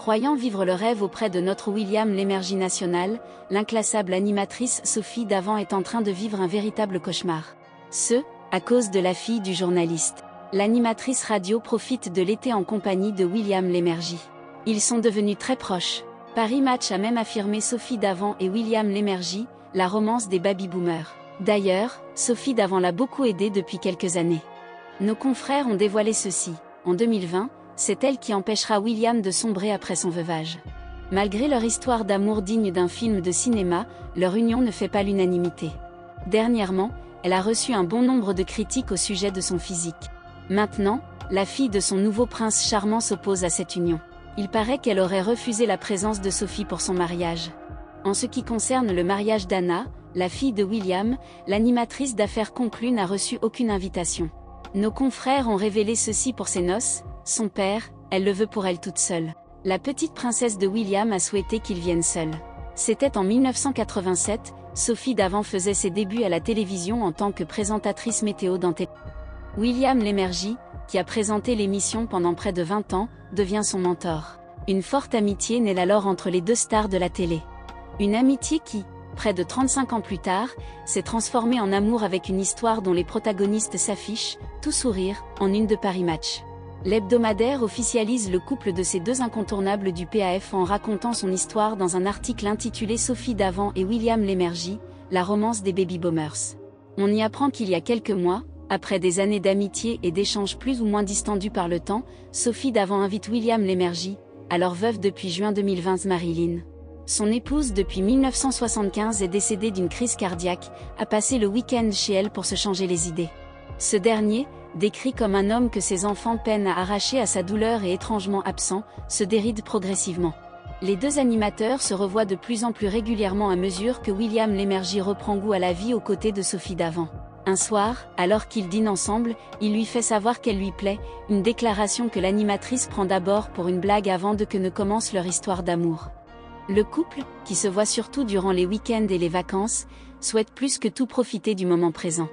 Croyant vivre le rêve auprès de notre William l'énergie nationale, l'inclassable animatrice Sophie Davant est en train de vivre un véritable cauchemar. À cause de la fille du journaliste. L'animatrice radio profite de l'été en compagnie de William l'énergie. Ils sont devenus très proches. Paris Match a même affirmé Sophie Davant et William l'énergie, la romance des baby-boomers. D'ailleurs, Sophie Davant l'a beaucoup aidé depuis quelques années. Nos confrères ont dévoilé ceci. En 2020, c'est elle qui empêchera William de sombrer après son veuvage. Malgré leur histoire d'amour digne d'un film de cinéma, leur union ne fait pas l'unanimité. Dernièrement, elle a reçu un bon nombre de critiques au sujet de son physique. Maintenant, la fille de son nouveau prince charmant s'oppose à cette union. Il paraît qu'elle aurait refusé la présence de Sophie pour son mariage. En ce qui concerne le mariage d'Anna, la fille de William, l'animatrice d'affaires conclue n'a reçu aucune invitation. Nos confrères ont révélé ceci pour ses noces. Son père, elle le veut pour elle toute seule. La petite princesse de William a souhaité qu'il vienne seul. C'était en 1987, Sophie Davant faisait ses débuts à la télévision en tant que présentatrice météo dans Télé. William l'énergie, qui a présenté l'émission pendant près de 20 ans, devient son mentor. Une forte amitié naît alors entre les deux stars de la télé. Une amitié qui, près de 35 ans plus tard, s'est transformée en amour avec une histoire dont les protagonistes s'affichent, tout sourire, en une de Paris Match. L'hebdomadaire officialise le couple de ces deux incontournables du PAF en racontant son histoire dans un article intitulé Sophie Davant et William l'énergie, la romance des baby-boomers. On y apprend qu'il y a quelques mois, après des années d'amitié et d'échanges plus ou moins distendus par le temps, Sophie Davant invite William l'énergie, alors veuve depuis juin 2020 Marilyn. Son épouse depuis 1975 est décédée d'une crise cardiaque, a passé le week-end chez elle pour se changer les idées. Ce dernier, décrit comme un homme que ses enfants peinent à arracher à sa douleur et étrangement absent, se déride progressivement. Les deux animateurs se revoient de plus en plus régulièrement à mesure que William l'énergie reprend goût à la vie aux côtés de Sophie Davant. Un soir, alors qu'ils dînent ensemble, il lui fait savoir qu'elle lui plaît, une déclaration que l'animatrice prend d'abord pour une blague avant que ne commence leur histoire d'amour. Le couple, qui se voit surtout durant les week-ends et les vacances, souhaite plus que tout profiter du moment présent.